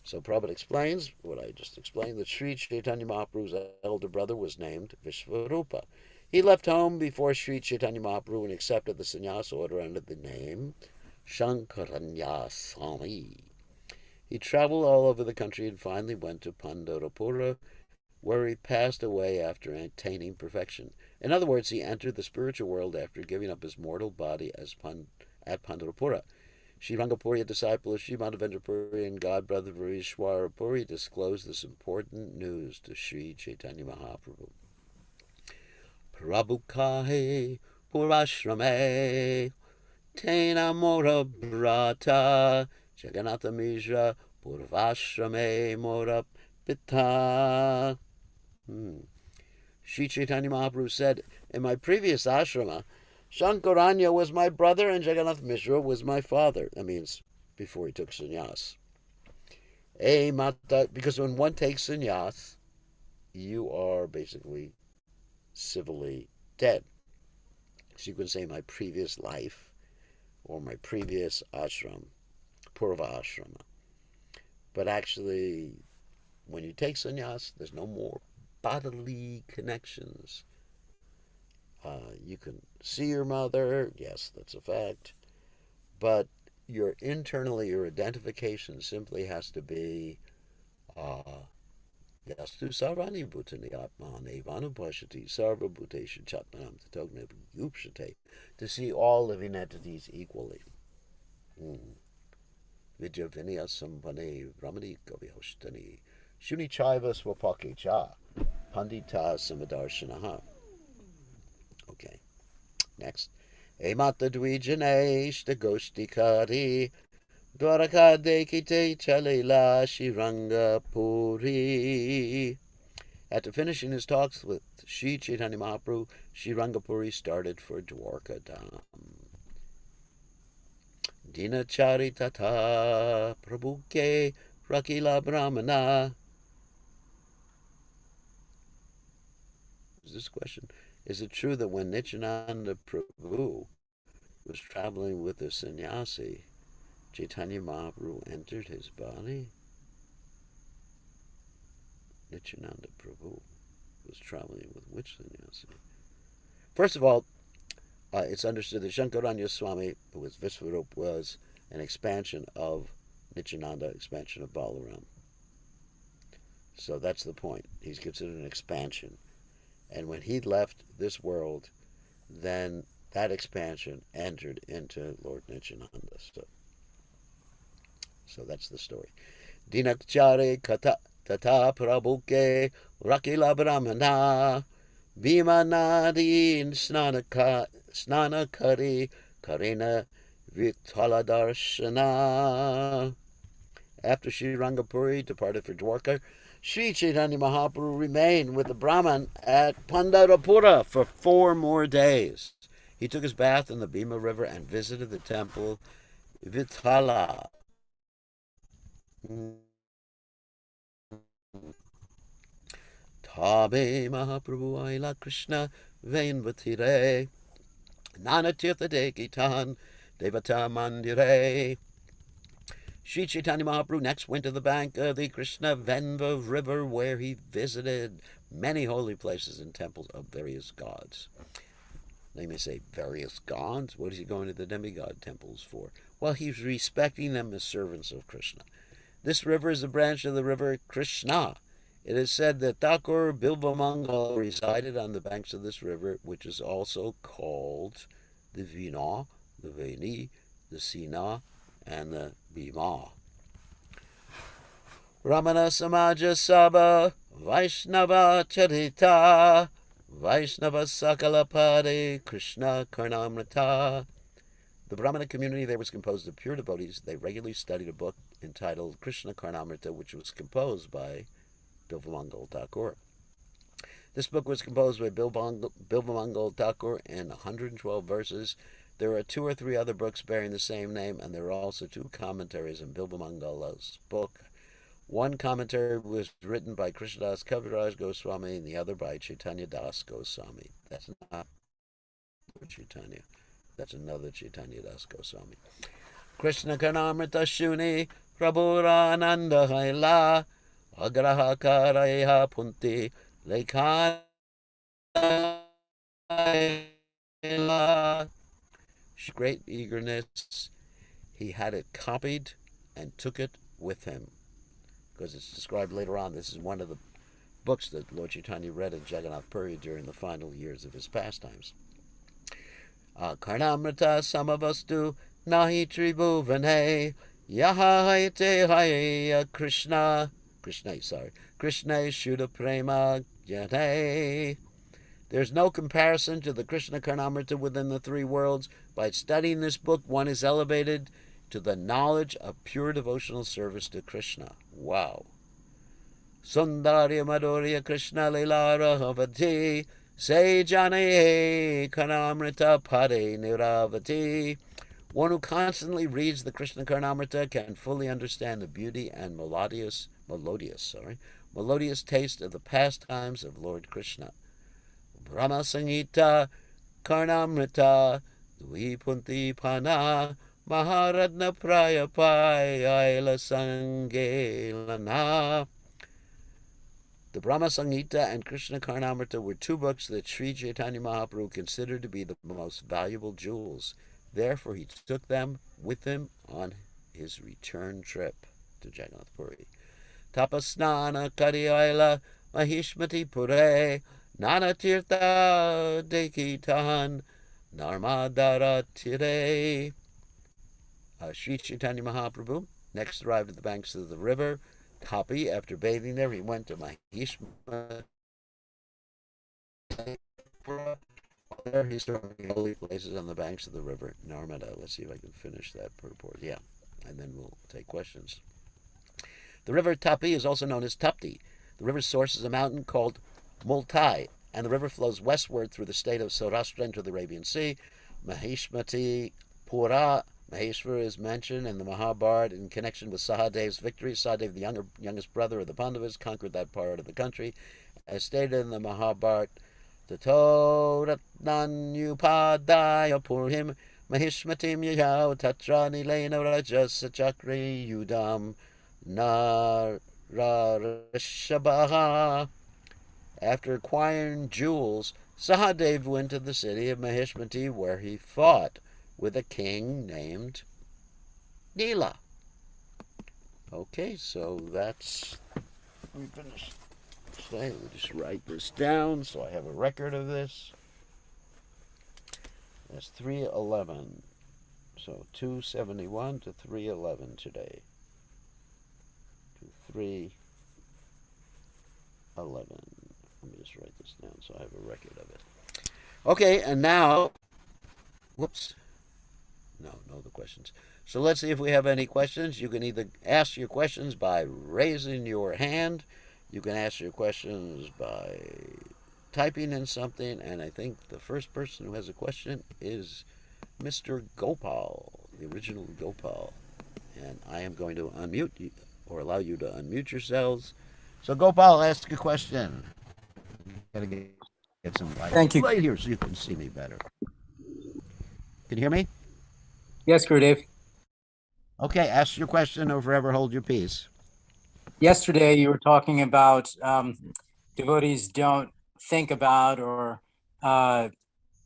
So Prabhupada explains what I just explained, that Sri Chaitanya Mahaprabhu's elder brother was named Vishvarupa. He left home before Sri Chaitanya Mahaprabhu and accepted the sannyas order under the name Shankaranya Swami. He traveled all over the country and finally went to Pandharapura, where he passed away after attaining perfection. In other words, he entered the spiritual world after giving up his mortal body at Pandharapura. Sri Rangapuri, a disciple of Sri Madhavendra Puri and godbrother of Ishwara Puri, disclosed this important news to Sri Chaitanya Mahaprabhu. Prabhu kahe purashrame Tena Mora Brata Jagannatha Mishra Purvashrame Mora Pita. Sri Chaitanya Mahaprabhu said, in my previous ashrama, Shankaranya was my brother and Jagannath Mishra was my father. That means before he took sannyas. Because when one takes sannyas, you are basically civilly dead. So you can say my previous life or my previous ashram, Purva ashrama. But actually, when you take sannyas, there's no more bodily connections. You can see your mother, yes, that's a fact, but your identification simply has to be Yastu Sarvani Bhutani Atmane Vanupashati Sarva Bhutesha Chatmanam Tatogna Yupshate, to see all living entities equally. Vidya Vinaya Sampane Ramani Kavihoshtani Shuni Chaiva Swapake Cha Pandita Samadarshanaha. Okay, next. Emata Dvijanesh the Goshtikari Dwaraka Dekite Chalila Shiranga Puri. After finishing his talks with Sri Chaitanya Mahaprabhu, Shirangapuri started for Dwarka Dham. Dinachari Tata Prabhuke Rakila Brahmana. Is this question? Is it true that when Nityananda Prabhu was traveling with the sannyasi, Chaitanya Mahaprabhu entered his body? Nityananda Prabhu was traveling with which sannyasi? First of all, it's understood that Shankaranya Swami, who was Visvarup, was an expansion of Nityananda, expansion of Balaram. So that's the point. He's considered an expansion. And when he left this world, then that expansion entered into Lord Nityananda. So that's the story. Dinakchare kata tata prabhuke rakila brahmana bhima nadi snana kari karina vitala darshana. After Sri Rangapuri departed for Dwarka, Sri Chaitanya Mahaprabhu remained with the Brahman at Pandarapura for 4 more days. He took his bath in the Bhima River and visited the temple Vithala. Tabe Mahaprabhu Aila Krishna Vainvatire Nanatirtha Dekitan Devata Mandire. Sri Chaitanya Mahaprabhu next went to the bank of the Krishna Venva River, where he visited many holy places and temples of various gods. They may say, various gods? What is he going to the demigod temples for? Well, he's respecting them as servants of Krishna. This river is a branch of the river Krishna. It is said that Thakur Bilvamangal resided on the banks of this river, which is also called the Vina, the Veni, the Sina, and the Bhima. Ramana Samaja Sabha Vaishnava Charita Vaishnava Sakalapade Krishna Karnamrata. The Brahmana community there was composed of pure devotees. They regularly studied a book entitled Krishna Karnamrta, which was composed by Bilvamangal Thakur. This book was composed by Bilvamangal Thakur in 112 verses. There are 2 or 3 other books bearing the same name, and there are also 2 commentaries on Bilvamangala's book. One commentary was written by Krishnadas Kaviraj Goswami, and the other by Chaitanya Das Goswami. That's not Chaitanya. That's another Chaitanya Das Goswami. Krishna Karnamrta Shuni Prabhurananda Haila Agraha Karaiha Punti Lekhana great eagerness, he had it copied and took it with him, because it's described later on. This is one of the books that Lord Chaitanya read at Jagannath Puri during the final years of his pastimes. Karnamrta samavastu nahi tribhuvane yahaite haya Krishna Shuddha Prema Jate. There's no comparison to the Krishna Karnamrita within the three worlds. By studying this book, one is elevated to the knowledge of pure devotional service to Krishna. Wow. Sundarya Madhurya Krishna Lila Rahavati Se Janaye Karnamrita Pade Niravati. One who constantly reads the Krishna Karnamrita can fully understand the beauty and melodious taste of the pastimes of Lord Krishna. Brahma Sangita Karnamrita Dvipunti Pana Maharadna Prayapai Aila Sangelana. The Brahma Sangita and Krishna Karnamrita were two books that Sri Caitanya Mahaprabhu considered to be the most valuable jewels. Therefore, he took them with him on his return trip to Jagannath Puri. Tapasnana Kariyaila Mahishmati Pure Nana Tirtha Dekitan Narmadara Tire. Sri Chaitanya Mahaprabhu next arrived at the banks of the river Tapi. After bathing there, he went to Mahishmati. There he started holy places on the banks of the river Narmada. Let's see if I can finish that purport. Yeah, and then we'll take questions. The river Tapi is also known as Tapti. The river's source is a mountain called Multai, and the river flows westward through the state of Saurashtra into the Arabian Sea. Mahishmati Pura, Maheshwara, is mentioned in the Mahabharata in connection with Sahadev's victory. Sahadev, the youngest brother of the Pandavas, conquered that part of the country. As stated in the Mahabharata, Tato Ratnanyupadaya Purhim Mahishmatim Yayav Tatra Nilena Rajasa Chakri Yudam Nararashabaha. After acquiring jewels, Sahadev went to the city of Mahishmati, where he fought with a king named Lila. Okay, so that's... Let me finish. We'll just write this down so I have a record of this. That's 311. So 271 to 311 today. To 311. Let me just write this down so I have a record of it. Okay, and now... Whoops. No the questions. So let's see if we have any questions. You can either ask your questions by raising your hand. You can ask your questions by typing in something, and I think the first person who has a question is Mr. Gopal, the original Gopal. And I am going to unmute you, or allow you to unmute yourselves. So Gopal, ask a question. Gotta get some light. Thank you. Right here so you can see me better. Can you hear me? Yes, Gurudev. Okay, ask your question or forever hold your peace. Yesterday you were talking about devotees don't think about or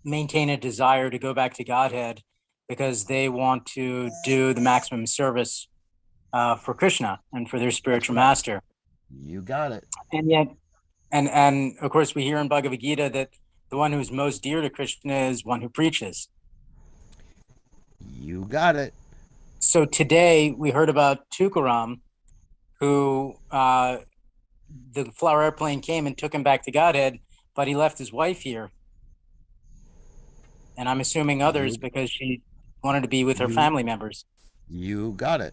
maintain a desire to go back to Godhead because they want to do the maximum service for Krishna and for their spiritual master. You got it. And yet, and of course we hear in Bhagavad Gita that the one who's most dear to Krishna is one who preaches. You got it. So today we heard about Tukaram, who the flower airplane came and took him back to Godhead, but he left his wife here. And I'm assuming others because she wanted to be with her family members. You got it.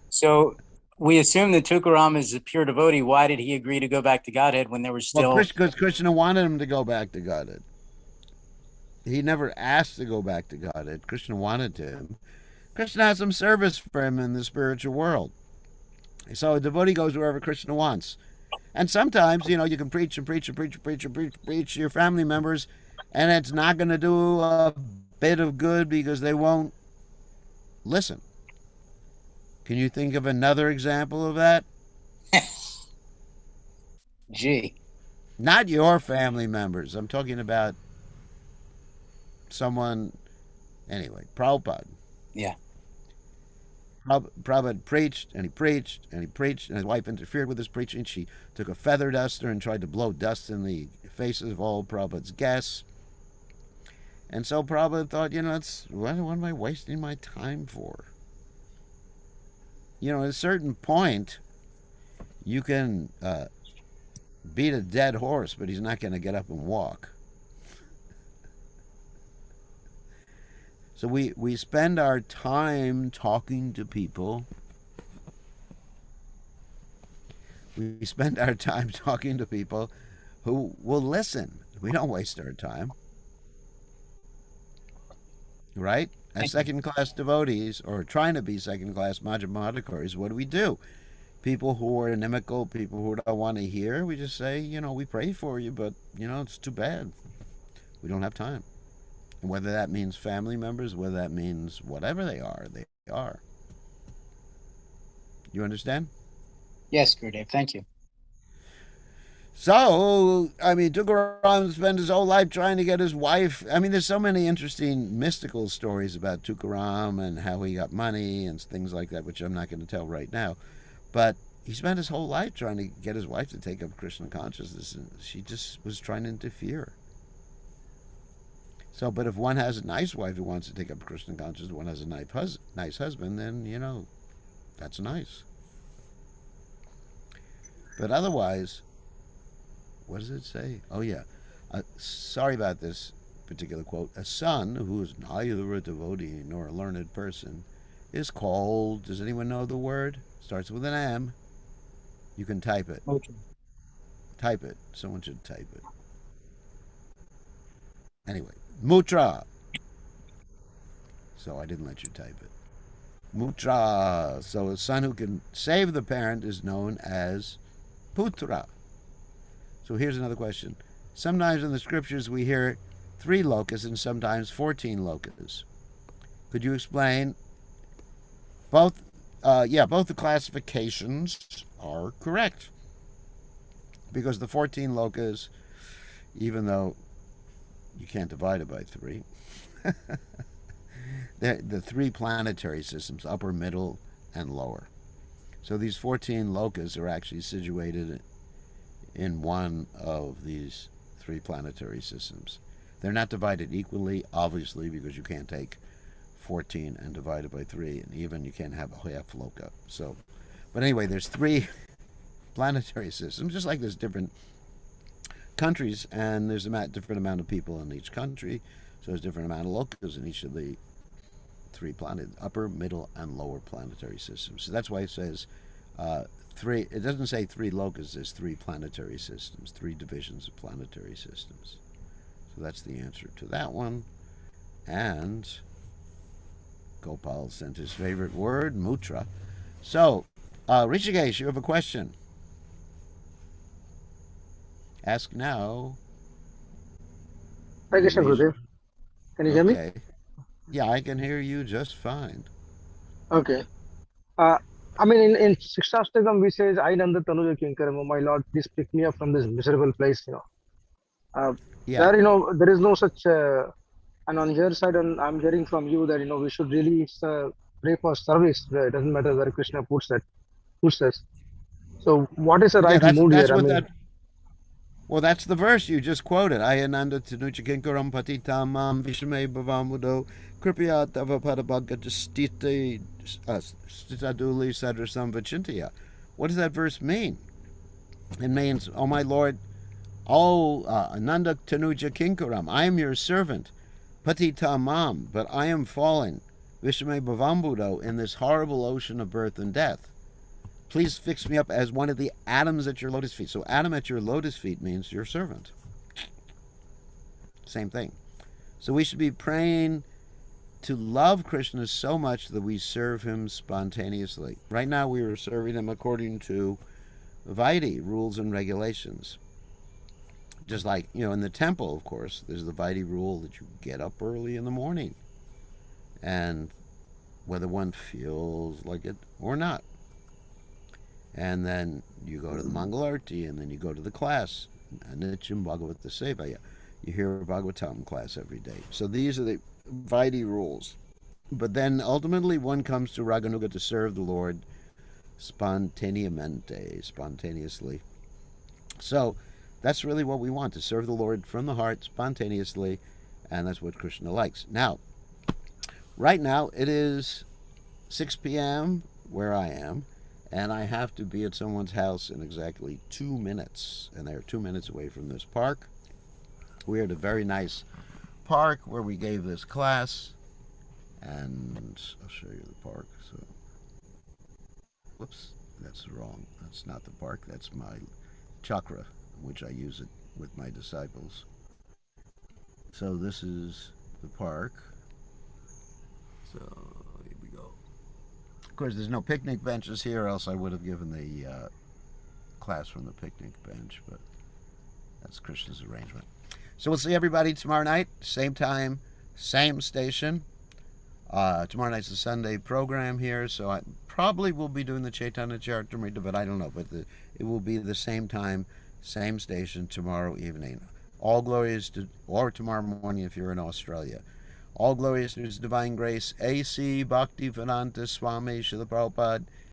So we assume that Tukaram is a pure devotee. Why did he agree to go back to Godhead when there was still... Well, because Krishna wanted him to go back to Godhead. He never asked to go back to Godhead. Krishna wanted to. Krishna has some service for him in the spiritual world. So a devotee goes wherever Krishna wants. And sometimes, you can preach and preach and preach and preach and preach to your family members, and it's not going to do a bit of good because they won't listen. Can you think of another example of that? Gee. Not your family members. I'm talking about someone... Anyway, Prabhupada. Yeah. Prabhupada preached, and he preached, and he preached, and his wife interfered with his preaching. She took a feather duster and tried to blow dust in the faces of all Prabhupada's guests. And so Prabhupada thought, what am I wasting my time for? At a certain point, you can beat a dead horse, but he's not going to get up and walk. So we spend our time talking to people. We spend our time talking to people who will listen. We don't waste our time. Right? As second class devotees, or trying to be second class Madhya, what do? People who are inimical, people who don't want to hear, we just say, we pray for you, but, it's too bad. We don't have time. And whether that means family members, whether that means whatever they are, they are. You understand? Yes, Gurudev. Thank you. So, Tukaram spent his whole life trying to get his wife. There's so many interesting mystical stories about Tukaram and how he got money and things like that, which I'm not going to tell right now. But he spent his whole life trying to get his wife to take up Krishna consciousness, and she just was trying to interfere. So, but if one has a nice wife who wants to take up Krishna consciousness, one has a nice husband, then, that's nice. But otherwise, what does it say? Oh, yeah. Sorry about this particular quote. A son who is neither a devotee nor a learned person is called, does anyone know the word? Starts with an M. You can type it. Okay. Type it. Someone should type it. Anyway, Mutra. So I didn't let you type it. Mutra. So a son who can save the parent is known as Putra. So here's another question. Sometimes in the scriptures we hear 3 lokas and sometimes 14 lokas. Could you explain? Both the classifications are correct. Because the 14 lokas, even though you can't divide it by 3, the 3 planetary systems, upper, middle, and lower. So these 14 lokas are actually situated in one of these 3 planetary systems. They're not divided equally, obviously, because you can't take 14 and divide it by 3, and even you can't have a half loka. So, but anyway, there's 3 planetary systems, just like there's different countries, and there's a different amount of people in each country, so there's different amount of lokas in each of the 3 upper, middle, and lower planetary systems. So that's why it says 3. It doesn't say 3 lokas. There's 3 planetary systems, 3 divisions of planetary systems. So that's the answer to that one. And Gopal sent his favorite word, mutra. So, Rishikesh, you have a question. Ask now. Hi, Krishna Gurudev. Can you hear me? Okay. Yeah, I can hear you just fine. Okay. In Shikshastakam we says, I Nanda Tanuja Kinkarama, my Lord, please pick me up from this miserable place, Yeah. There, there is no such, and on your side, and I'm hearing from you that, we should really pray for service. It doesn't matter where Krishna puts us. So what is the right mood here? Well, that's the verse you just quoted. Ayananda Tanuja Kinkaram Patitamam Vishme Bhavamudo Kripya Tavapadabhaga Stitaduli Sadrasam Vachintaya. What does that verse mean? It means, oh my Lord, Ananda Tanuja Kinkaram, I am your servant, Patitamam, but I am fallen, Vishme Bhavambudo, in this horrible ocean of birth and death. Please fix me up as one of the atoms at your lotus feet. So atom at your lotus feet means your servant. Same thing. So we should be praying to love Krishna so much that we serve him spontaneously. Right now we are serving him according to Vaidhi, rules and regulations. Just like, in the temple, of course, there's the Vaidhi rule that you get up early in the morning. And whether one feels like it or not. And then you go to the Mangalarti, and then you go to the class, Anityam Bhagavata Sevaya. You hear a Bhagavatam class every day. So these are the Vaidhi rules. But then ultimately one comes to Raganuga to serve the Lord spontaneously. So that's really what we want, to serve the Lord from the heart spontaneously, and that's what Krishna likes. Now, right now it is 6 p.m. where I am, and I have to be at someone's house in exactly 2 minutes, and they're 2 minutes away from this park. We're at a very nice park where we gave this class, and I'll show you the park. So, whoops, that's wrong. That's not the park. That's my chakra, which I use it with my disciples. So this is the park. So here we go. Of course, there's no picnic benches here, else I would have given the class from the picnic bench, but that's Krishna's arrangement. So we'll see everybody tomorrow night, same time, same station. Tomorrow night's the Sunday program here, so I probably will be doing the Caitanya Caritamrta, but I don't know. But it will be the same time, same station tomorrow evening. All glories to, or tomorrow morning if you're in Australia. All glories to His Divine Grace, A.C. Bhaktivedanta Swami Srila Prabhupada.